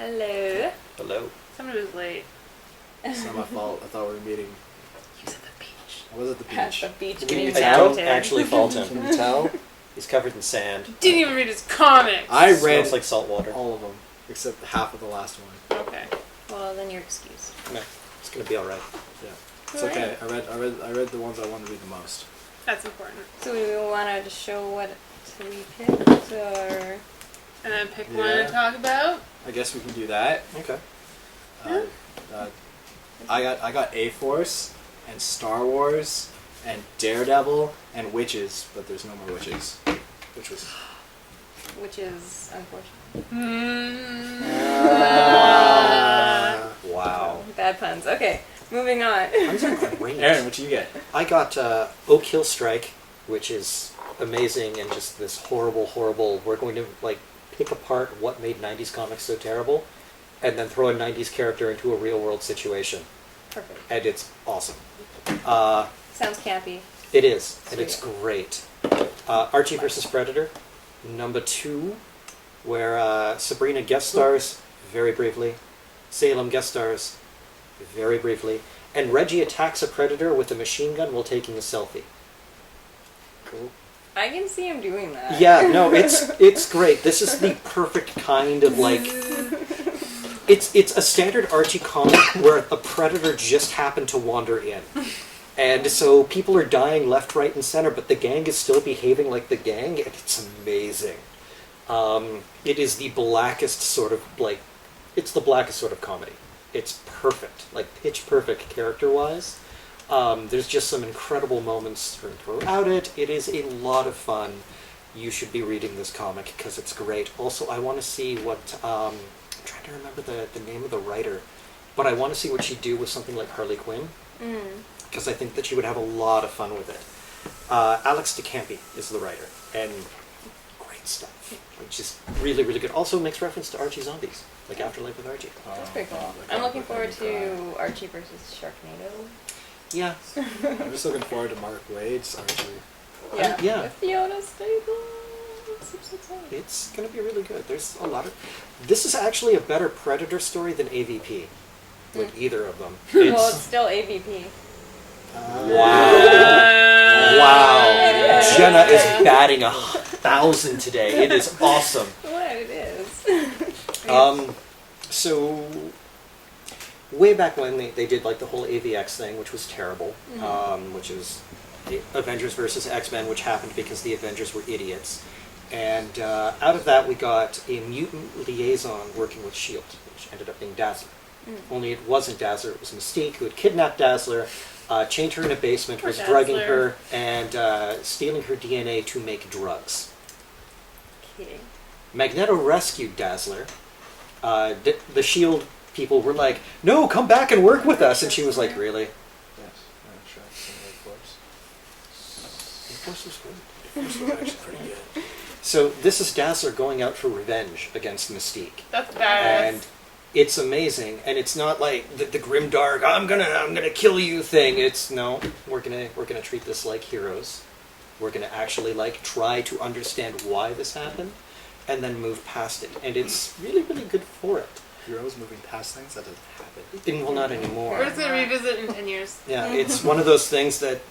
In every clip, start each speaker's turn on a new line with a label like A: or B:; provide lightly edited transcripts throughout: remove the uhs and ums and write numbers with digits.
A: Hello.
B: Hello.
A: Somebody was late.
C: It's not my fault. I thought we were meeting.
A: He was at the beach.
C: I was at the
A: At
C: beach.
A: the beach.
B: Can you
A: being
B: tell?
A: mounted.
B: Actually fault him.
C: Can you tell?
B: He's covered in sand.
A: Didn't even read his comics.
C: I read
B: Smells like salt water.
C: all of them except half of the last one.
A: Okay. Well, then you're excused.
B: No, it's gonna be all right.
C: Yeah, it's okay. I read the ones I wanted to read the most.
A: That's important.
D: So we wanted to show what we picked, or...
A: And then pick
C: Yeah.
A: one to talk about.
C: I guess we can do that.
B: Okay.
C: I got A-Force and Star Wars and Daredevil and Witches, but there's no more Witches, which is
D: unfortunate.
B: Wow.
D: Bad puns. Okay, moving on.
B: Puns are great.
C: Aaron, what do you get?
B: I got Oak Hill Strike, which is amazing and just this horrible, we're going to like pick apart what made 90s comics so terrible and then throw a 90s character into a real world situation.
D: Perfect.
B: And it's awesome.
D: Sounds campy.
B: It is, and
D: Sweet.
B: it's great. Archie versus Predator, number 2, where Sabrina guest stars very briefly, Salem guest stars very briefly, and Reggie attacks a predator with a machine gun while taking a selfie.
C: Cool.
D: I can see him doing that.
B: Yeah, no, it's great. This is the perfect kind of like. It's a standard Archie comic where a predator just happened to wander in. And so people are dying left, right, and center, but the gang is still behaving like the gang, and it's amazing. It is the blackest sort of, like, it's the blackest sort of comedy. It's perfect, like pitch perfect character-wise. There's just some incredible moments throughout it. It is a lot of fun. You should be reading this comic because it's great. Also, I want to see what... I'm trying to remember the name of the writer, but I want to see what she'd do with something like Harley Quinn, because I think that she would have a lot of fun with it. Alex DeCampi is the writer, and great stuff. Which is really, really good. Also makes reference to Archie Zombies, like Afterlife with Archie.
D: That's pretty cool. I'm looking forward to Archie versus Sharknado.
B: Yeah.
C: I'm just looking forward to Mark Wade's Archie.
D: Yeah.
B: Yeah.
D: With Fiona Staples.
B: It's going to be really good. There's a lot of... This is actually a better Predator story than AVP. Like, either of them.
D: Well, it's still AVP.
B: Wow. Jenna is batting 1,000 today. It is awesome.
D: What it is.
B: So, way back when they did like the whole AVX thing, which was terrible, which is the Avengers versus X-Men, which happened because the Avengers were idiots. And out of that, we got a mutant liaison working with S.H.I.E.L.D., which ended up being Dazzler. Only it wasn't Dazzler, it was Mystique, who had kidnapped Dazzler, chained her in a basement,
A: Poor
B: was drugging
A: Dazzler.
B: her, and stealing her DNA to make drugs.
D: Kidding.
B: Magneto rescued Dazzler. The S.H.I.E.L.D. people were like, "No, come back and work with us," and she was like, "Really?"
C: Yes, sure.
B: The Force was good. The Force was actually pretty good. So this is Dazzler going out for revenge against Mystique.
A: That's badass.
B: And it's amazing, and it's not like the grim dark I'm gonna kill you thing. It's no, we're gonna treat this like heroes. We're gonna actually like try to understand why this happened, and then move past it. And it's really, really good for it.
C: Heroes moving past things, that doesn't happen.
B: Well, not anymore.
A: We're just going to revisit in 10 years.
B: Yeah, it's one of those things that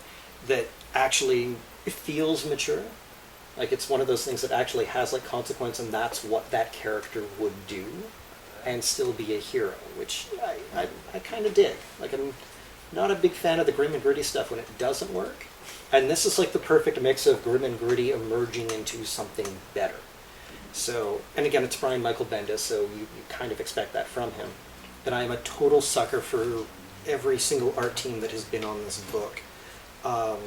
B: actually feels mature. Like it's one of those things that actually has like consequence, and that's what that character would do, and still be a hero, which I kind of dig. Like I'm not a big fan of the grim and gritty stuff when it doesn't work, and this is like the perfect mix of grim and gritty emerging into something better. So, and again, it's Brian Michael Bendis, so you kind of expect that from him. And I am a total sucker for every single art team that has been on this book.
C: I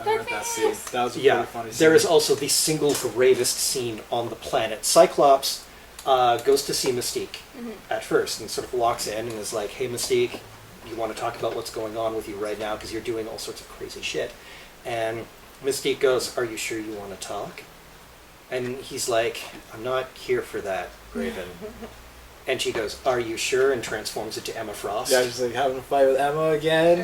C: read that scene. That was a
B: Yeah,
C: pretty funny scene.
B: there is also the single gravest scene on the planet. Cyclops goes to see Mystique at first and sort of walks in and is like, "Hey, Mystique, you want to talk about what's going on with you right now because you're doing all sorts of crazy shit." And Mystique goes, "Are you sure you want to talk?" And he's like, "I'm not here for that, Raven." And she goes, "Are you sure?" and transforms into Emma Frost.
C: Yeah, just like having a fight with Emma again.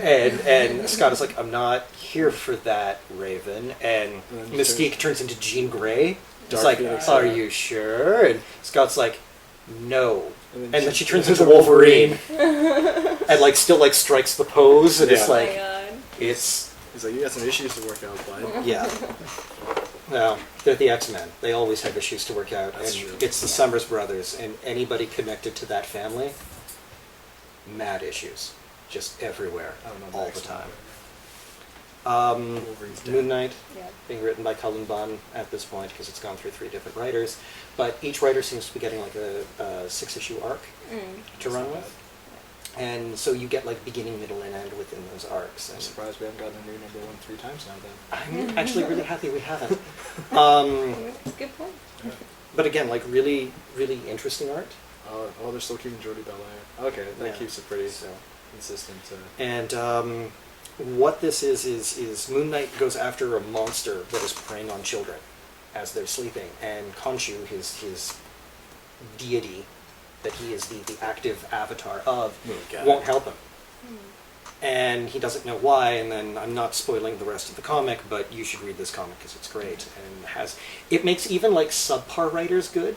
B: And Scott is like, "I'm not here for that, Raven." And
C: And then
B: Mystique turns into Jean Grey. It's
C: Dark
B: like,
C: Phoenix.
B: "Are you sure?" And Scott's like, no. And then she turns into Wolverine. And like still like strikes the pose, and it's
C: Yeah.
D: Oh my
B: like
D: god.
B: it's
C: He's like, you got some issues to work out, bud.
B: yeah. Well, they're the X-Men. They always have issues to work out.
C: That's
B: and
C: true.
B: it's the Summers brothers, and anybody connected to that family, mad issues, just everywhere,
C: I don't know
B: all
C: Max
B: the time.
C: Wolverine's dead.
B: Moon Knight,
D: Yeah.
B: being written by Cullen Bunn at this point because it's gone through 3 different writers, but each writer seems to be getting like a 6-issue arc to run with, and so you get like beginning, middle, and end within those arcs.
C: I'm
B: And
C: surprised we haven't gotten a new number 1 3 times now then.
B: I'm actually really happy we haven't.
D: Good point.
C: Yeah.
B: But again, like really, really interesting art.
C: Oh, they're still keeping Jordie Bellaire. Okay, that
B: Yeah.
C: keeps it pretty
B: So,
C: consistent.
B: and what this is Moon Knight goes after a monster that is preying on children as they're sleeping, and Khonshu, his deity that he is the active avatar of,
C: Moon God.
B: won't help him. And he doesn't know why, and then I'm not spoiling the rest of the comic, but you should read this comic because it's great, and it makes even like subpar writers good,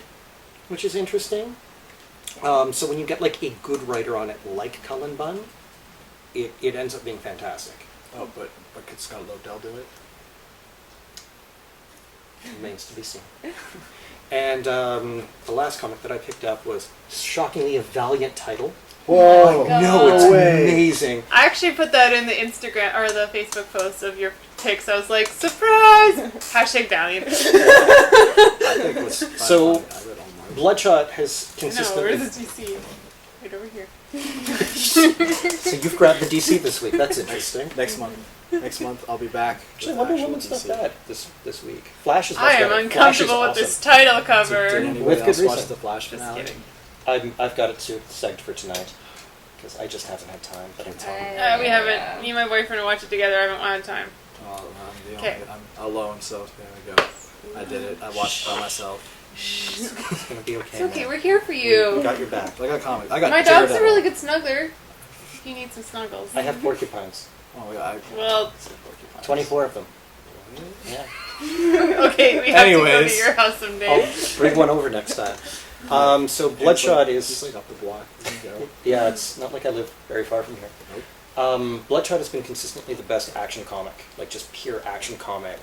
B: which is interesting. So when you get like a good writer on it like Cullen Bunn, it ends up being fantastic.
C: Oh, but could Scott Lobdell do it?
B: Remains to be seen. And the last comic that I picked up was shockingly a Valiant title.
C: Whoa!
D: God.
B: No, it's
C: No way.
B: amazing.
A: I actually put that in the Instagram or the Facebook post of your picks. I was like, surprise! Hashtag Valiant.
C: I think it was
B: So,
C: I read all mine.
B: Bloodshot has
A: No,
B: consistently...
A: where's the DC? Right over here.
B: So you've grabbed the DC this week. That's interesting.
C: Next month. Next month I'll be back.
B: Actually,
C: with
B: Wonder
C: actual
B: Woman's not
C: DC.
B: bad this week. Flash is much
A: I am
B: better. Flash is
A: uncomfortable with
B: awesome.
A: this title
C: So did
A: cover.
C: anyone
B: With good
C: else watch
B: reason.
C: the Flash
A: Just
C: finale?
A: kidding.
B: I've got it segged for tonight because I just haven't had time. But I'm telling you.
A: We haven't. Me and my boyfriend watched it together. I haven't had time.
C: Oh, I'm the
A: Okay.
C: only. I'm alone, so there we go. I did it. I watched it by myself.
B: It's gonna be okay.
A: It's okay.
B: man.
A: We're here for
B: We
A: you.
B: got your back.
C: I got comics. I got
A: My dog's a
C: Daredevil.
A: really good snuggler. If you need some snuggles.
B: I have porcupines.
C: Oh yeah.
A: Well,
B: 24 of them. Yeah.
A: okay, we have to go to
C: Anyways.
A: your house someday.
B: I'll bring one over next time. So Bloodshot
C: It's
B: is...
C: like up the block. There you go.
B: Yeah, it's not like I live very far from here.
C: Nope.
B: Bloodshot has been consistently the best action comic, like just pure action comic,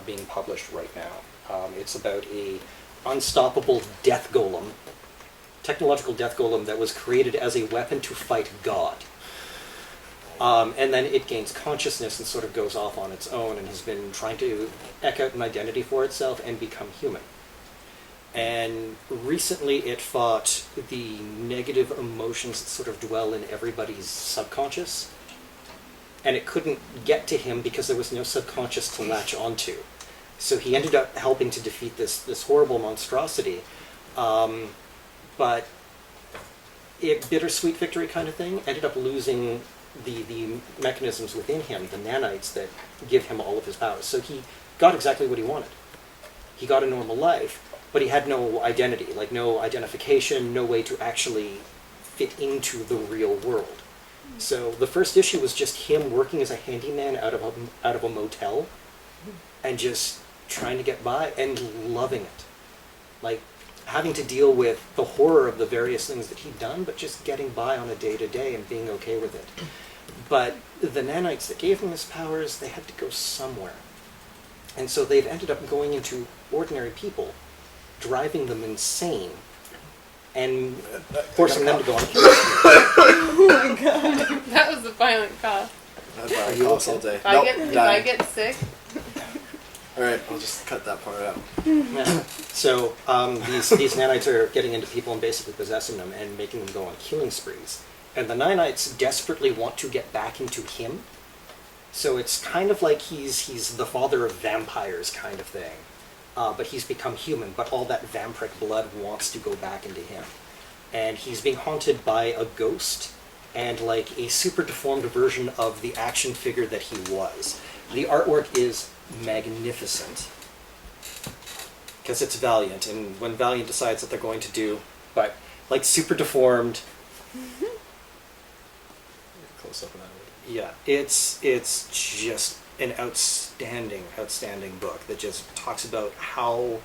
B: being published right now. It's about a unstoppable death golem, technological death golem that was created as a weapon to fight God. And then it gains consciousness and sort of goes off on its own and has been trying to eke out an identity for itself and become human. And recently it fought the negative emotions that sort of dwell in everybody's subconscious. And it couldn't get to him because there was no subconscious to latch onto. So he ended up helping to defeat this horrible monstrosity. But it bittersweet victory kind of thing, ended up losing the mechanisms within him, the nanites that give him all of his powers. So he got exactly what he wanted. He got a normal life, but he had no identity, like no identification, no way to actually fit into the real world. So the first issue was just him working as a handyman out of a motel and just trying to get by and loving it. Like having to deal with the horror of the various things that he'd done, but just getting by on a day-to-day and being okay with it. But the nanites that gave him his powers, they had to go somewhere. And so they've ended up going into ordinary people, driving them insane, and forcing them to go on a killing spree.
D: Oh my god.
A: That was a violent cough.
C: I'd buy
B: Are
C: a
B: you
C: cough
B: okay?
C: all day.
A: If I
C: Nope,
A: get if
C: dying.
A: I get sick,
C: All right, I'll just cut that part out.
B: Yeah. So these nanites are getting into people and basically possessing them and making them go on killing sprees. And the nanites desperately want to get back into him. So it's kind of like he's the father of vampires kind of thing. But he's become human, but all that vampiric blood wants to go back into him. And he's being haunted by a ghost and like a super deformed version of the action figure that he was. The artwork is magnificent because it's Valiant, and when Valiant decides that they're going to do, but like super deformed,
C: Close up on that.
B: yeah, it's just an outstanding book that just talks about how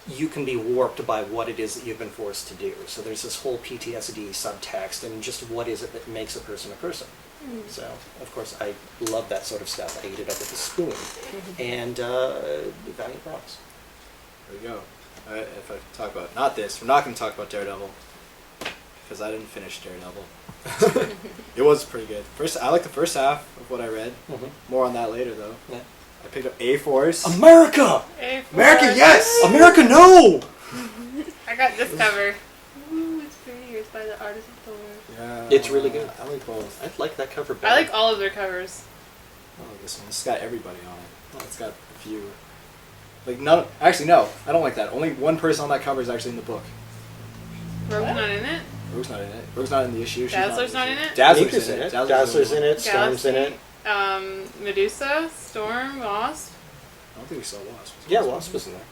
B: you can be warped by what it is that you've been forced to do. So there's this whole PTSD subtext, and just what is it that makes a person a person. So, of course, I love that sort of stuff. I eat it up with a spoon. And Valiant Promise.
C: There we go. If I talk about, not this, we're not going to talk about Daredevil, because I didn't finish Daredevil. It was pretty good. I like the first half of what I read. More on that later, though.
B: Yeah.
C: I picked up A-Force.
B: America!
C: America, yes!
B: America, no!
A: I got this cover. Ooh, it's pretty. It's by the artist of Thor.
C: Yeah,
B: It's really good.
C: I like both.
B: I like that cover better.
A: I like all of their covers.
C: Oh, this one. It's got everybody on it. It's got a few. Like, none. Actually, no. I don't like that. Only one person on that cover is actually in the book.
A: Rogue's not in it.
C: Rogue's not in it. Rogue's not in the issue. She's
A: Dazzler's not in it.
C: Dazzler's in it.
B: Dazzler's in it. Storm's in it.
A: Medusa, Storm, Wasp.
C: I don't think we saw Wasp.
B: Yeah, Wasp was in there.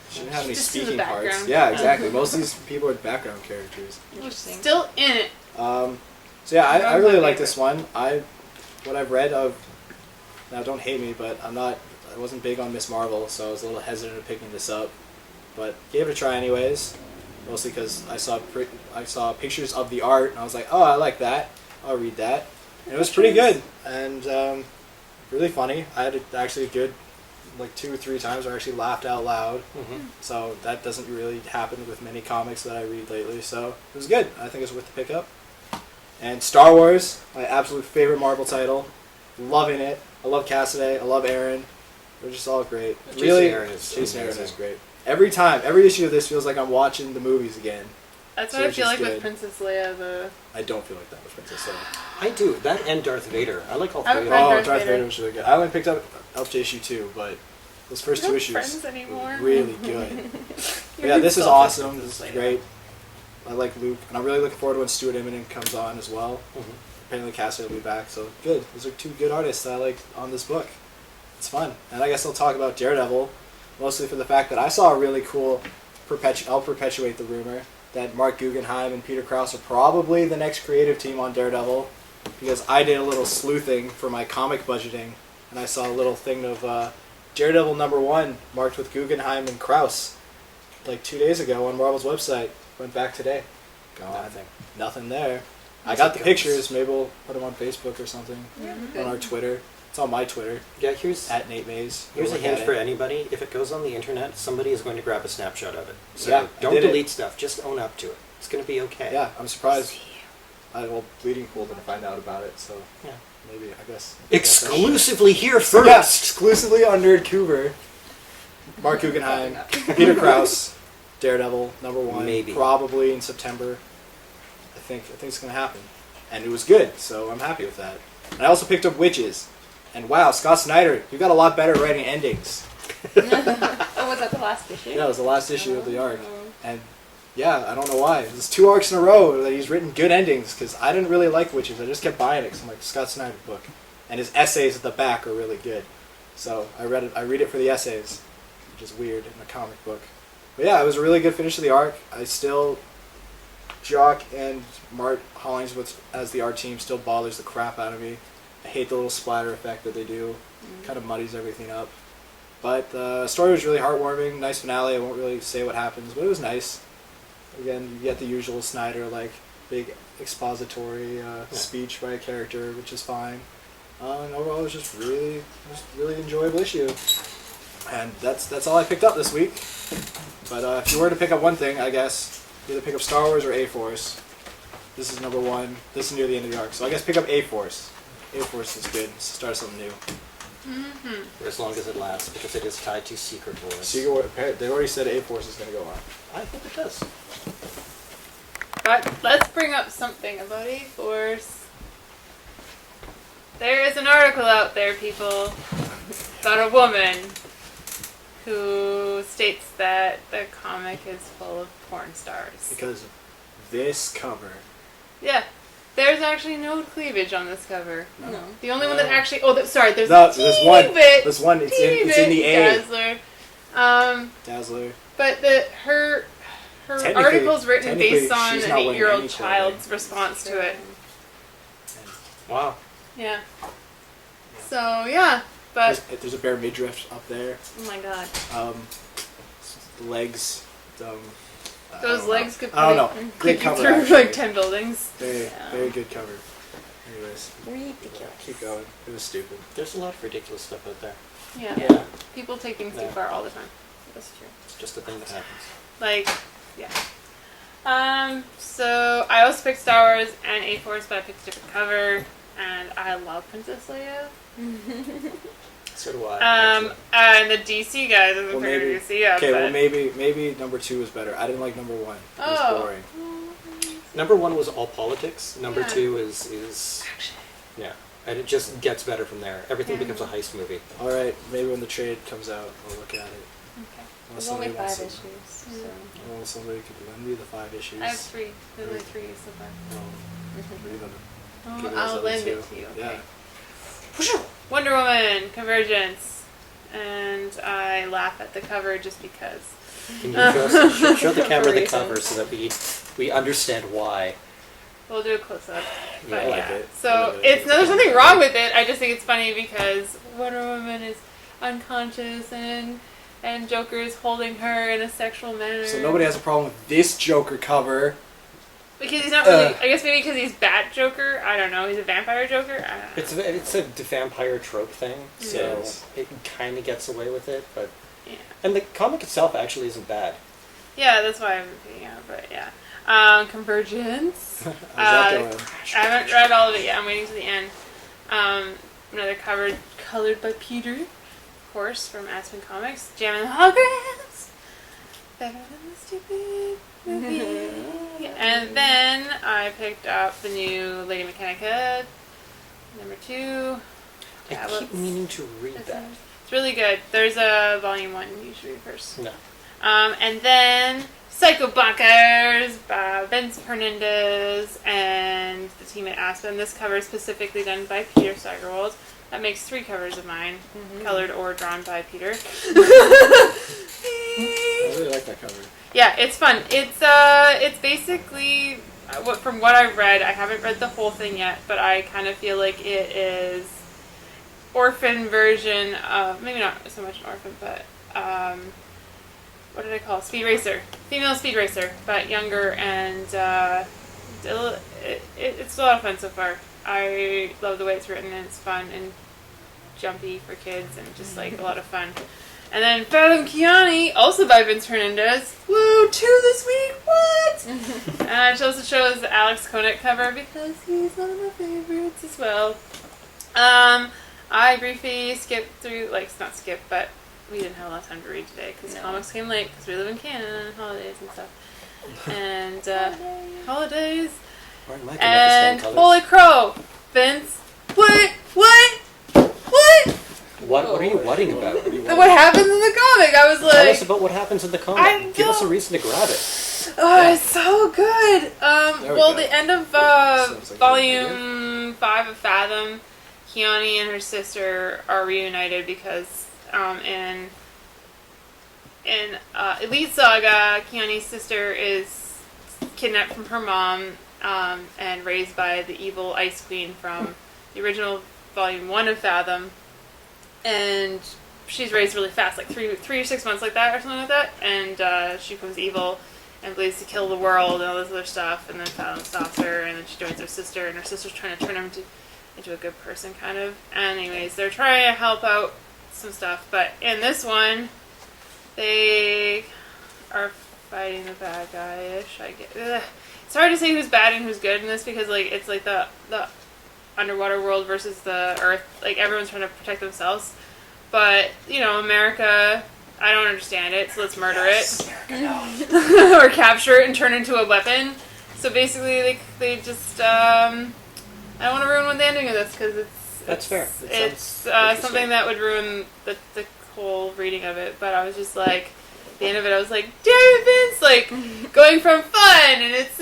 C: She didn't have any
A: Just in the
C: speaking parts.
A: background.
C: Yeah, exactly. Most of these people are background characters.
D: Interesting.
A: Still in it.
C: So yeah, I
A: Rogue's
C: really
A: my
C: like this one. What I've read of. Now, don't hate me, but I wasn't big on Miss Marvel, so I was a little hesitant of picking this up. But gave it a try anyways. Mostly because I saw pictures of the art, and I was like, oh, I like that. I'll read that. And it was pretty good, and really funny. I had actually a good, like 2 or 3 times where I actually laughed out loud. So that doesn't really happen with many comics that I read lately. So it was good. I think it's worth the pickup. And Star Wars, my absolute favorite Marvel title. Loving it. I love Cassidy. I love Aaron. They're just all great.
B: Jason Aaron
C: is great. Every issue of this feels like I'm watching the movies again.
A: That's
C: So
A: what I
C: it's
A: feel
C: just
A: like
C: good.
A: with Princess Leia.
C: I don't feel like that with Princess Leia.
B: I do. That and Darth Vader. I like all
A: I
B: three of
A: would
B: them.
A: Darth
C: Darth
A: Vader.
C: Vader was really good. I only picked up to issue 2, but those first
A: We're
C: 2
A: not
C: issues
A: friends anymore.
C: were really good. But
A: You're
C: yeah, this is
A: so
C: awesome.
A: Princess
C: This is
A: Leia.
C: great. I like Luke, and I'm really looking forward to when Stuart Immonen comes on as well. Apparently Cassidy will be back, so good. Those are 2 good artists that I like on this book. It's fun. And I guess I'll talk about Daredevil, mostly for the fact that I saw a really cool, I'll perpetuate the rumor, that Mark Guggenheim and Peter Krause are probably the next creative team on Daredevil, because I did a little sleuthing for my comic budgeting, and I saw a little thing of Daredevil #1 marked with Guggenheim and Krause, like 2 days ago on Marvel's website. Went back today. Gone. Nothing there. I got the pictures. Maybe we'll put them on Facebook or something. On our Twitter. It's on my Twitter.
B: Yeah, here's
C: At Nate Mays.
B: a
C: Look
B: hint
C: at
B: for
C: it.
B: anybody. If it goes on the internet, somebody is going to grab a snapshot of it. So
C: Yeah, I
B: don't
C: did it.
B: delete stuff. Just own up to it. It's going to be okay.
C: Yeah, I'm surprised. Bleeding Cool didn't find out about it, so
B: Yeah.
C: maybe, I guess.
B: Exclusively here
C: Yeah,
B: first.
C: exclusively on Nerdcouver. Mark Guggenheim, Peter Krause, Daredevil #1.
B: Maybe.
C: Probably in September. I think it's gonna happen, and it was good, so I'm happy with that. And I also picked up Witches, and wow, Scott Snyder, you got a lot better writing endings.
D: Oh, was that the last issue?
C: Yeah, it was the last issue of the arc, and yeah, I don't know why. There's 2 arcs in a row that he's written good endings, because I didn't really like Witches. I just kept buying it because I'm like, Scott Snyder book, and his essays at the back are really good. So I read it for the essays, which is weird in a comic book. But yeah, it was a really good finish to the arc. Jock and Mart Hollingsworth as the art team still bothers the crap out of me. I hate the little splatter effect that they do. Kind of muddies everything up. But the story was really heartwarming. Nice finale. I won't really say what happens, but it was nice. Again, you get the usual Snyder, like, big expository speech by a character, which is fine. And overall, it was just really enjoyable issue. And that's all I picked up this week. But if you were to pick up one thing, I guess, either pick up Star Wars or A-Force. This is #1. This is near the end of the arc. So I guess pick up A-Force. A-Force is good. Start something new.
B: For as long as it lasts, because it is tied to Secret Wars.
C: They already said A-Force is going to go on.
B: I hope it does.
A: But let's bring up something about A-Force. There is an article out there, people, about a woman who states that the comic is full of porn stars.
C: Because of this cover.
A: Yeah. There's actually no cleavage on this cover.
D: No.
A: The only one that actually... Oh, sorry, there's
C: No,
A: a teeny
C: there's one.
A: bit.
C: There's one. It's in the A.
A: Dazzler.
C: Dazzler.
A: But her
C: Technically-
A: article's written
C: technically,
A: based on
C: she's
A: an
C: not wearing
A: 8-year-old
C: any
A: child's
C: clothing.
A: response to it.
B: Wow.
A: Yeah. So, yeah. But,
C: There's a bare midriff up there.
A: oh my god.
C: legs.
A: Those legs could
C: I don't know.
A: could
C: Great
A: you
C: cover,
A: through
C: actually.
A: like 10 buildings.
C: Very good cover. Anyways,
D: Ridiculous.
C: keep going. It was stupid.
B: There's a lot of ridiculous stuff out there.
A: Yeah.
B: Yeah.
A: People take things too
B: Yeah.
A: far all the time.
D: That's true.
B: It's just a thing that happens.
A: Like, yeah. So I also picked Star Wars and A-Force, but I picked a different cover, and I love Princess Leia.
B: So do I.
A: And the DC guys isn't
C: Well,
A: pretty
C: maybe-
A: DC, yeah,
C: Okay,
A: but
C: well maybe number 2 was better. I didn't like number 1. It was
A: Oh.
C: boring.
B: Number 1 was all politics. Number
A: Yeah.
B: 2 is yeah, and it just gets better from there. Everything
A: Yeah.
B: becomes a heist movie.
C: All right, maybe when the trade comes out, we'll look at it.
A: Okay.
C: Unless
D: There's only
C: somebody
D: 5
C: wants
D: issues.
C: to-
D: So.
C: Well, somebody could lend me the 5 issues.
A: I have 3. There's only 3 so far.
C: Read them.
A: Oh,
C: Give me those
A: I'll
C: other
A: lend
C: 2.
A: it to you. Okay.
C: Yeah.
A: Wonder Woman, Convergence. And I laugh at the cover just because.
B: Can you show the camera the
D: reasons.
B: cover so that we understand why?
A: We'll do a close-up. But
C: I like
A: yeah.
C: it. I
A: So
C: like it.
A: there's nothing wrong with it. I just think it's funny because Wonder Woman is unconscious and Joker is holding her in a sexual manner.
C: So nobody has a problem with this Joker cover.
A: Because he's not really. I guess maybe because he's Bat Joker. I don't know. He's a vampire Joker. I don't know.
B: It's a vampire trope thing, so
C: Yes.
B: it kind of gets away with it. But
A: Yeah.
B: and the comic itself actually isn't bad.
A: Yeah, that's why I'm picking out. But yeah. Convergence.
C: How's that going?
A: I haven't read all of it yet. I'm waiting to the end. Another cover colored by Peter, of course, from Aspen Comics. Jam and the Holograms. Better than the stupid movie. And then I picked up the new Lady Mechanika, number 2.
B: I keep meaning to read that.
A: It's really good. There's a volume 1 you should read first.
B: No.
A: And then Psycho Bonkers by Vince Hernandez and the team at Aspen. This cover is specifically done by Peter Steigerwald. That makes 3 covers of mine, colored or drawn by Peter.
C: I really like that cover.
A: Yeah, it's fun. It's basically from what I've read. I haven't read the whole thing yet, but I kind of feel like it is orphan version of, maybe not so much an orphan, but what did I call it? Speed Racer, female Speed Racer, but younger, and it's a lot of fun so far. I love the way it's written, and it's fun and jumpy for kids, and just like a lot of fun. And then Fathom Kiani, also by Vince Hernandez. Woo, 2 this week, what? And it also shows the Alex Koenig cover because he's one of my favorites as well. I briefly skipped through, not skip, but we didn't have a lot of time to read today because comics came late because we live in Canada and holidays and stuff. And holidays.
B: Or Michael
A: And
B: never stand
A: holy crow, Vince. What?
B: What are you whatting about?
A: What happens in the comic? I was
B: Tell us
A: like,
B: about what happens in the
A: I
B: comic. Give us a
A: don't-
B: reason to grab it.
A: oh, it's so good.
C: There we
A: Well,
C: go.
A: the end of
C: Sounds like
A: volume 5 of Fathom, Kiani and her sister are reunited because in Elite Saga, Kiani's sister is kidnapped from her mom and raised by the evil Ice Queen from the original volume 1 of Fathom. And she's raised really fast, like 3 or 6 months like that or something like that. And she becomes evil and believes to kill the world and all this other stuff. And then Fathom stops her, and then she joins her sister, and her sister's trying to turn him into a good person, kind of. And anyways, they're trying to help out some stuff. But in this one, they are fighting the bad guy-ish. It's hard to say who's bad and who's good in this because it's like the underwater world versus the earth. Like, everyone's trying to protect themselves. But, America, I don't understand it, so let's murder it. Or capture it and turn it into a weapon. So basically, they just, I don't want to ruin the ending of this because
B: That's fair.
A: It's something that would ruin the whole reading of it. But I was just like, at the end of it, I was like, damn it, Vince! Like, going from fun, and it's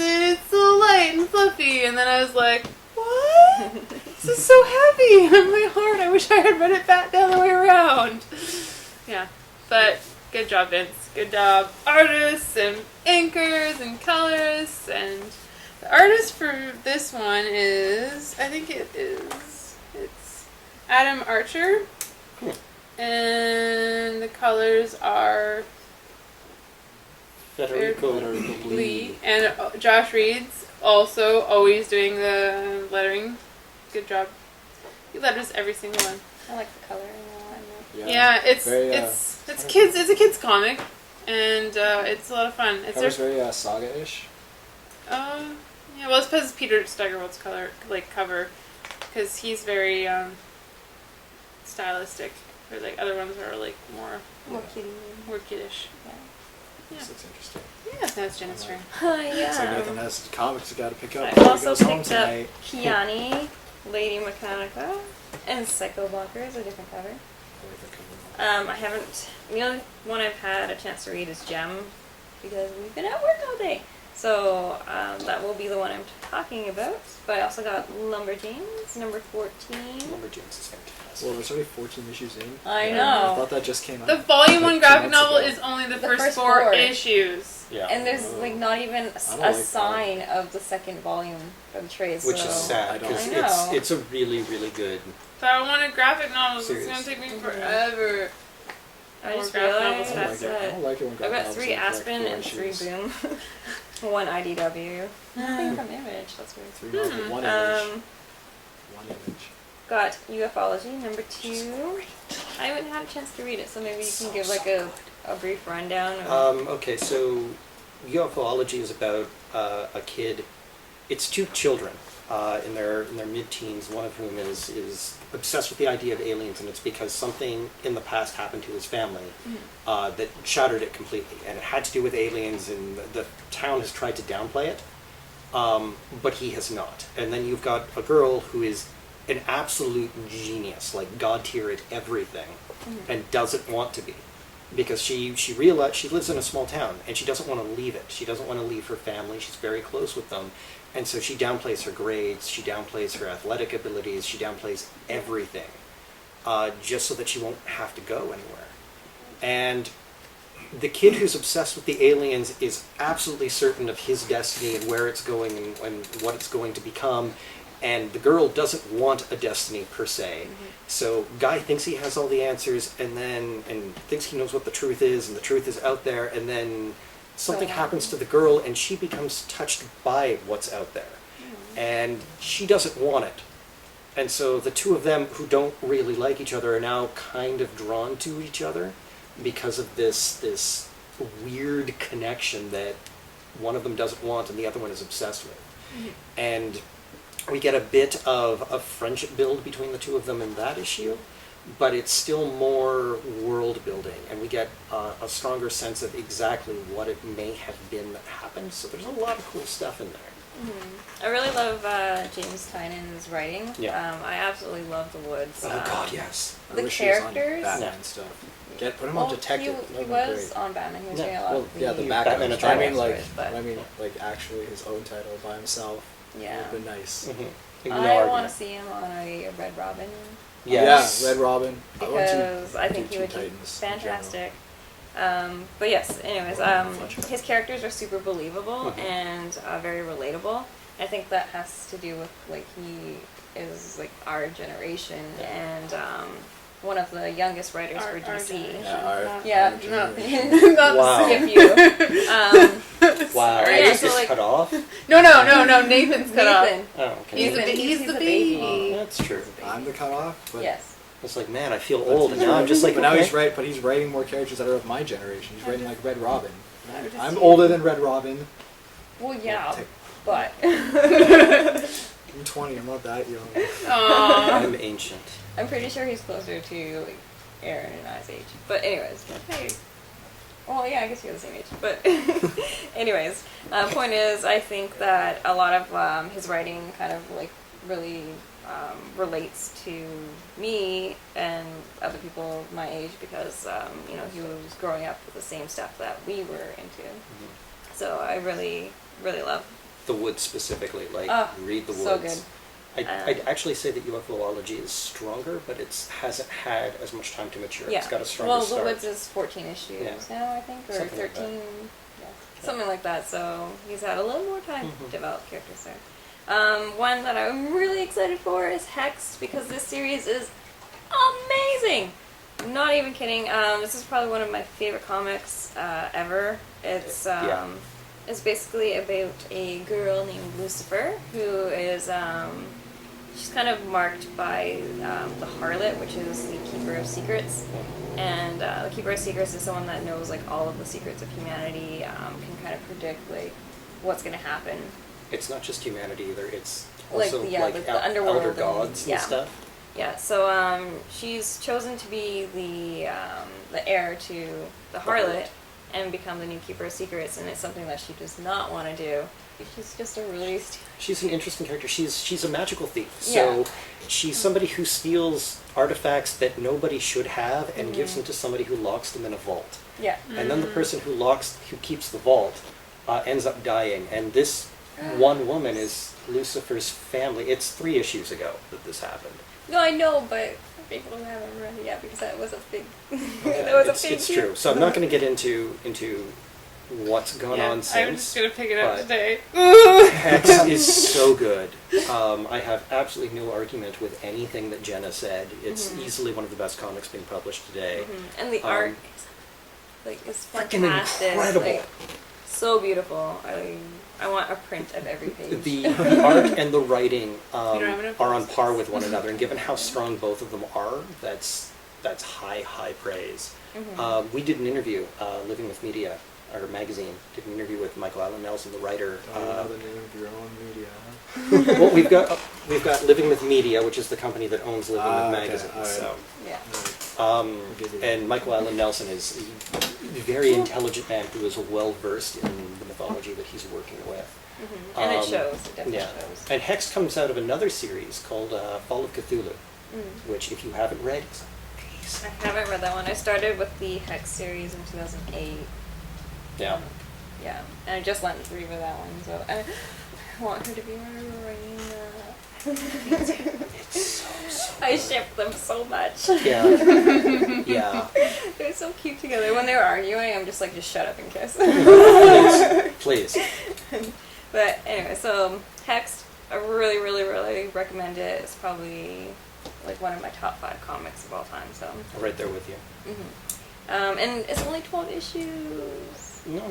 A: so light and fluffy, and then I was like, what? This is so heavy on my heart. I wish I had read it back the other way around. Yeah, but good job, Vince. Good job, artists and inkers and colorists. And the artist for this one is, I think it's Adam Archer. And the colors are
B: Federico
A: Lee. And Josh Reed's also always doing the lettering. Good job. He letters every single one.
D: I like the coloring a lot.
A: Yeah, it's
C: very,
A: it's kids. It's a kids comic, and it's a lot of fun. It's
C: Cover's very saga-ish.
A: Yeah, well, it's because it's Peter Steigerwald's cover, because he's very stylistic. Or like other ones are like more kiddish. Yeah.
C: This looks interesting.
A: Yeah, that's Jenna's turn.
C: It's like Nathan has comics you gotta pick up.
D: I
C: before he
D: also
C: goes home
D: picked up
C: tonight.
D: Kiani, Lady Mechanika, and Psycho Bonkers, a different cover.
C: I like that cover.
D: I haven't. The only one I've had a chance to read is Gem, because we've been at work all day. So that will be the one I'm talking about. But I also got Lumberjanes, number 14.
B: Lumberjanes is fantastic.
C: Well, there's already 14 issues in.
D: I
C: I
D: know.
C: thought that just came out.
A: The Volume 1
C: like 2
A: graphic
C: months
A: novel
C: ago.
A: is only the
D: The
A: first
D: first
A: 4
D: 4.
A: issues.
B: Yeah.
D: And there's like not even
C: I don't
D: a
C: like
D: sign of the second volume of the trade.
B: Which
D: so.
B: is sad, because
D: I know.
B: it's a really, really good...
A: So I wanted graphic novels.
B: Series.
A: It's gonna take me forever.
D: I just
A: More graphic
D: realized
C: I don't
A: novels.
C: like it. I
D: that
C: don't like it when
D: I've
C: graphic
D: got
C: novels
D: 3
C: have, like,
D: Aspen
C: 4
D: and 3
C: issues.
D: Boom. 1 IDW. Nothing from Image. That's weird.
C: 3 novels, 1 image. 1 image.
D: Got UFOlogy, number 2. I haven't had a chance to read it, so maybe you can give like a brief rundown.
B: Okay, so UFOlogy is about a kid. It's 2 children in their mid-teens. One of whom is obsessed with the idea of aliens, and it's because something in the past happened to his family that shattered it completely, and it had to do with aliens. And the town has tried to downplay it, but he has not. And then you've got a girl who is an absolute genius, like god tier at everything, and doesn't want to be. Because she realized she lives in a small town and she doesn't want to leave it. She doesn't want to leave her family. She's very close with them. And so she downplays her grades, she downplays her athletic abilities, she downplays everything, just so that she won't have to go anywhere. And the kid who's obsessed with the aliens is absolutely certain of his destiny and where it's going and what it's going to become. And the girl doesn't want a destiny per se. So Guy thinks he has all the answers and thinks he knows what the truth is, and the truth is out there, and then something happens to the girl and she becomes touched by what's out there. And she doesn't want it. And so the 2 of them, who don't really like each other, are now kind of drawn to each other because of this weird connection that one of them doesn't want and the other one is obsessed with. And we get a bit of a friendship build between the 2 of them in that issue, but it's still more world building, and we get a stronger sense of exactly what it may have been that happened. So there's a lot of cool stuff in there.
D: I really love James Tynan's writing.
B: Yeah.
D: I absolutely love The Woods.
B: Oh God, yes.
C: I
D: The
C: wish he was on
D: characters.
C: Batman
B: Yeah.
C: stuff. Put him on Detective.
D: He
C: That'd be
D: was
C: great.
D: on Batman. He was
B: Yeah.
D: doing a lot
C: Well,
D: of
C: yeah, the
B: Batman
C: background.
B: and
C: I mean,
B: Batman.
C: like actually his own title by himself.
D: Yeah.
C: Would have been nice.
D: I want to see him on a Red Robin.
B: Yes.
C: Yeah, Red Robin.
D: Because I think he would be
C: Titans in
D: fantastic. But yes, anyways, his characters are super believable and very relatable. I think that has to do with like he is like our generation and one of the youngest writers for DC. Yeah, not
B: Wow.
D: to skip you.
B: Wow,
D: Yeah,
B: I just
D: so, like-
B: cut off?
A: No, Nathan's cut off.
D: Nathan.
B: Oh, okay.
A: He's the baby.
B: Oh, that's true.
C: I'm the cutoff. But
D: Yes.
B: It's like, man, I feel old, and now I'm just like,
C: But now
B: okay.
C: but he's writing more characters that are of my generation. He's writing like Red Robin. I'm older than Red Robin.
D: Well, yeah, but
C: I'm 20. I'm not that young.
A: Aww.
B: I'm ancient.
D: I'm pretty sure he's closer to like Aaron and I's age. But anyways, hey. Well, yeah, I guess you're the same age. But anyways, point is, I think that a lot of his writing kind of like really relates to me and other people my age because you know he was growing up with the same stuff that we were into. So I really, really love
B: The Woods specifically, like, read The Woods.
D: so good.
B: I'd actually say that UFOlogy is stronger, but it hasn't had as much time to mature.
D: Yeah.
B: It's got a stronger
D: Well,
B: start.
D: The Woods is 14 issues
B: Yeah.
D: now, I think, or
B: Something like
D: 13. Something like that. So he's had a little more time to develop characters there. One that I'm really excited for is Hexed because this series is amazing. not even kidding. This is probably one of my favorite comics ever. It's it's basically about a girl named Lucifer who is she's kind of marked by the Harlot, which is the Keeper of Secrets. And the Keeper of Secrets is someone that knows like all of the secrets of humanity, can kind of predict like what's going to happen.
B: It's not just humanity either. It's
D: Like,
B: also
D: yeah,
B: like
D: the underworld
B: elder
D: and-
B: gods
D: yeah.
B: and stuff.
D: Yeah, so she's chosen to be the heir to the Harlot and become the new Keeper of Secrets, and it's something that she does not want to do. She's just a really
B: She's an interesting character. She's a magical thief. So she's somebody who steals artifacts that nobody should have and gives them to somebody who locks them in a vault.
D: yeah.
B: And then the person who keeps the vault ends up dying. And this one woman is Lucifer's family. It's 3 issues ago that this happened.
D: No, I know, but people haven't read it yet because that was a big. That was a big.
B: It's true. So I'm not going to get into what's gone on since.
A: I'm just gonna pick it up
B: but
A: today.
B: Hexed is so good. I have absolutely no argument with anything that Jenna said. It's easily one of the best comics being published today.
D: And the art, is
B: Freaking
D: fantastic.
B: incredible.
D: Like, so beautiful. I want a print of every page.
B: The art and the writing
A: don't have enough
B: are on
A: boxes.
B: par with one another, and given how strong both of them are, that's high praise. We did an interview, Living with Media, our magazine, did an interview with Michael Allen Nelson, the writer.
C: Don't know the name of your own media, huh?
B: Well, we've got Living with Media, which is the company that owns Living with
C: okay,
B: Magazine.
C: all right.
B: So,
D: Yeah.
B: and Michael Allen Nelson is a very intelligent man who is well versed in the mythology that he's working with.
D: And it shows. It definitely
B: Yeah,
D: shows.
B: and Hexed comes out of another series called Fall of Cthulhu, which, if you haven't read, is amazing.
D: I haven't read that one. I started with the Hex series in 2008.
B: Yeah.
D: Yeah, and I just went through with that one, so I want her to be my Raina.
B: It's so
D: I
B: good.
D: ship them so much.
B: Yeah. Yeah.
D: They're so cute together. When they were arguing, I'm just like, just shut up and kiss.
B: Please.
D: But anyway, so Hexed, I really, really, really recommend it. It's probably like one of my top 5 comics of all time. So.
B: I'm right there with you.
D: And it's only 12 issues.
B: No,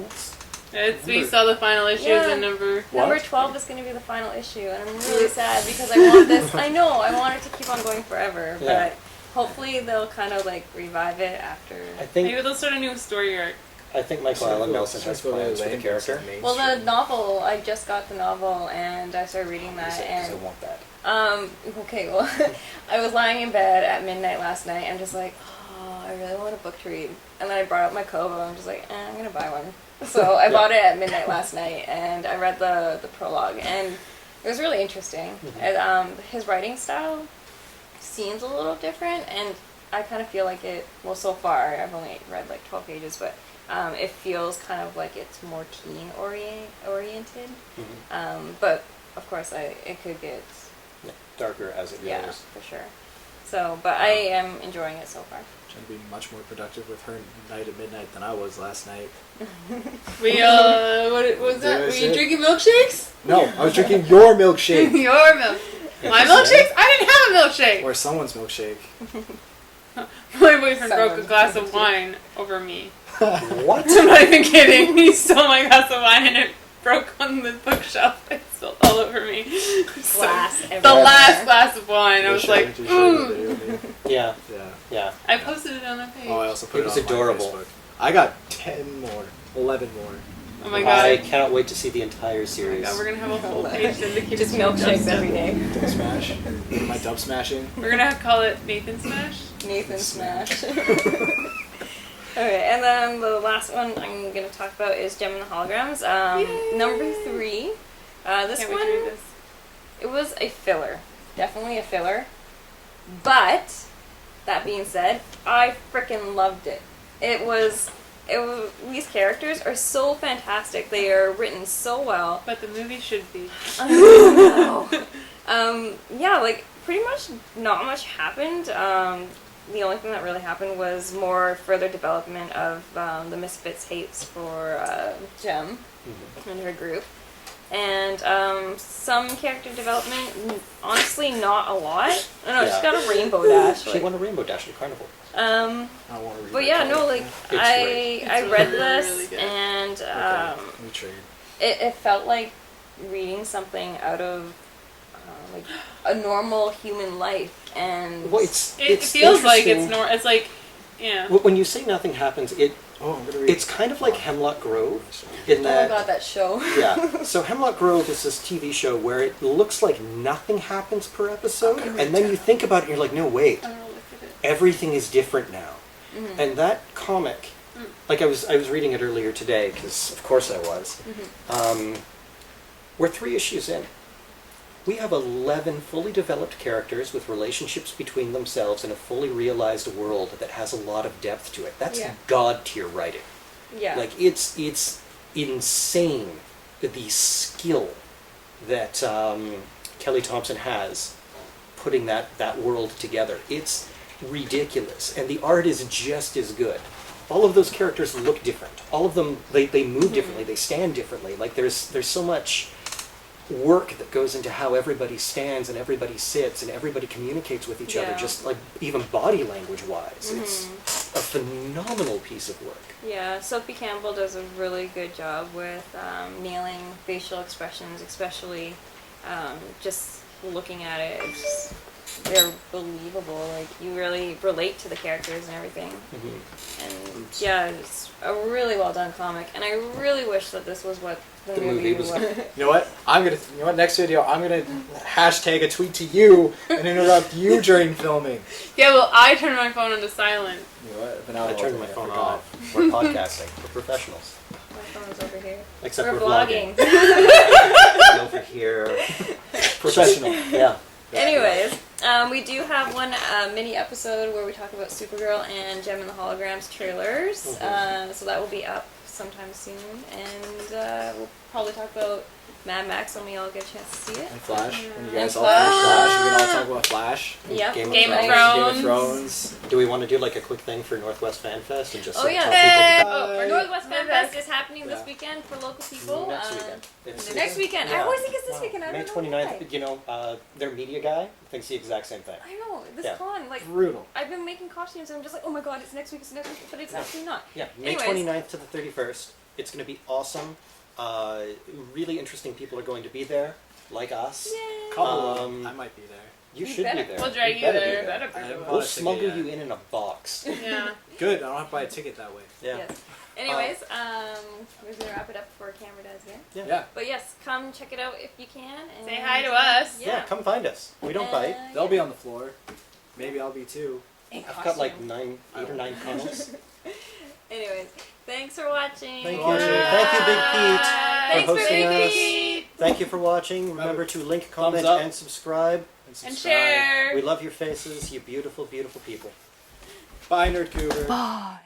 B: it's
A: We saw the final issues
D: Yeah.
A: in number.
D: Number 12 is going to be the final issue, and I'm really sad because I want this. I know, I want it to keep on going forever,
B: Yeah.
D: but hopefully they'll kind of like revive it after.
A: Maybe they'll start a new story arc.
B: I think Michael Allen Nelson has plans for the character.
D: Well, the novel, I just got the novel and I started reading that,
B: Because I
D: and
B: want that.
D: okay, well, I was lying in bed at midnight last night and just like, oh, I really want a book to read, and then I brought up my Kobo and I'm just like, I'm gonna buy one. So I bought it at midnight last night and I read the prologue, and it was really interesting. His writing style seems a little different, and I kind of feel like it. Well, so far I've only read like 12 pages, but it feels kind of like it's more teen oriented. But of course, it could get
B: Darker as it goes.
D: yeah, for sure. So, but I am enjoying it so far.
C: Trying to be much more productive with her night at midnight than I was last night.
A: What was that? Were you drinking milkshakes?
C: No, I was drinking your milkshake.
A: Your milk. My milkshakes? I didn't have a milkshake.
C: Or someone's milkshake.
A: My boyfriend broke a
D: Someone's
A: glass of wine over me.
B: What?
A: I'm not even kidding. He stole my glass of wine and it broke on the bookshelf. It spilled all over me.
D: Glass
A: The
D: everywhere.
A: last glass of wine. I was like,
B: Yeah.
C: Yeah.
B: Yeah.
A: I posted it on the page.
C: Oh, I also put
B: It
C: it
B: was
C: on
B: adorable.
C: my Facebook. I got 10 more. 11 more.
A: Oh my god.
B: I cannot wait to see the entire
A: Oh my
B: series.
A: god, we're gonna have a whole page dedicated
D: Just
A: to
D: milkshakes
A: Dubstep.
D: every day.
C: Dub smash. My dub smashing.
A: We're gonna call it Nathan Smash.
D: Nathan Smash. Okay, and then the last one I'm going to talk about is Gem and the Holograms.
A: Yay!
D: Number 3. This
A: Can't
D: one,
A: wait to read this.
D: it was a filler. Definitely a filler. But, that being said, I freaking loved it. These characters are so fantastic. They are written so well.
A: But the movie should be.
D: I know. Yeah, like, pretty much not much happened. The only thing that really happened was more further development of the Misfits' hates for Gem and her group. And some character development, honestly, not a lot. I don't know, she's
B: Yeah.
D: got a rainbow dash.
B: She won a Rainbow Dash at Carnival.
C: I want to read
D: But
C: that
D: yeah,
C: comic.
D: no, like
B: great.
D: I
A: It's
D: read
A: really,
D: this
A: really good.
D: and
C: Let me trade.
D: it felt like reading something out of like a normal human life, and
B: Well,
A: It
B: it's
A: feels like it's
B: interesting.
A: it's like, yeah.
B: When you say nothing happens,
C: Oh, I'm gonna read.
B: it's kind of like Hemlock Grove in
D: oh my
B: that.
D: god, that show.
B: Yeah. So Hemlock Grove is this TV show where it looks like nothing happens per episode, and then you think about it, and you're like, no, wait,
A: I don't know, look at it.
B: everything is different now. And that comic, like I was reading it earlier today because of course I was. We're 3 issues in. We have 11 fully developed characters with relationships between themselves in a fully realized world that has a lot of depth to it. That's
D: Yeah.
B: god tier writing.
D: Yeah.
B: Like it's insane the skill that Kelly Thompson has putting that world together. It's ridiculous, and the art is just as good. All of those characters look different. All of them they move differently. They stand differently. Like there's so much work that goes into how everybody stands and everybody sits and everybody communicates with each other.
D: Yeah.
B: Just like even body language wise, it's a phenomenal piece of work.
D: Yeah, Sophie Campbell does a really good job with nailing facial expressions, especially just looking at it. It's just, they're believable. Like, you really relate to the characters and everything. And yeah, it's a really well done comic. And I really wish that this was what the movie was.
C: You know what? You know what? Next video, I'm gonna hashtag a tweet to you and interrupt you during filming.
A: Yeah, well, I turned my phone into silent.
C: You know what? But now
B: I turned my
C: ultimately,
B: phone
C: forgot.
B: off. We're podcasting. We're professionals.
D: My phone's over here.
B: Except
D: We're
B: we're vlogging.
D: vlogging.
B: Over here.
C: Professional.
B: Yeah.
D: Anyways, we do have one mini episode where we talk about Supergirl and Gem and the Holograms trailers. So that will be up sometime soon. And we'll probably talk about Mad Max when we all get a chance to see it.
C: And Flash. When you
D: And
C: guys all finish Flash, we can all talk about Flash.
D: Yep.
B: Game of
A: Game of
B: Thrones.
A: Thrones.
C: Game of Thrones.
B: Do we want to do like a quick thing for Northwest Fan Fest and just
D: Oh,
B: sort of
D: yeah.
B: tell people
D: Oh, our Northwest Fan
A: Northwest.
D: Fest is happening this
C: Yeah.
D: weekend for local people.
B: next weekend? It's-
D: Next weekend. I
B: Yeah.
D: always think it's this weekend. I
B: May
D: don't know
B: 29th,
D: why.
B: you know, their media guy thinks the exact same thing.
D: I know, this
B: Yeah.
D: con, like,
C: Brutal.
D: I've been making costumes and I'm just like, oh my god, it's next week, but it's actually not.
B: Yeah, May
D: Anyways.
B: 29th to the 31st. It's going to be awesome. Really interesting people are going to be there, like us.
D: Yay!
C: Couple of
B: Um,
C: them. I might be there.
B: You
D: You
B: should
D: better.
B: be there.
A: We'll drag you
B: better be
A: there. That'd be
C: I
A: cool.
C: haven't
B: We'll
C: bought a ticket
B: smuggle
C: yet.
B: you in a box.
A: Yeah.
C: Good. I don't have to buy a ticket that way.
B: Yeah.
D: Yes. Anyways, we're gonna wrap it up before camera does again.
C: Yeah.
D: But yes, come check it out if you can. And,
A: Say hi to us.
B: Yeah, come find us. We don't bite.
C: They'll be on the floor. Maybe I'll be too.
B: I've got like 8 or 9 comics.
D: Anyways, thanks for watching.
B: Thank you.
C: Watching.
B: Thank you, Big Pete,
A: Thanks
B: for hosting
A: Big
B: us.
A: Pete.
B: Thank you for watching. Remember to link, comment,
C: up.
B: and subscribe.
A: And
C: subscribe.
A: share.
B: We love your faces, you beautiful, beautiful people.
C: Bye, Nerdcouver.
A: Bye.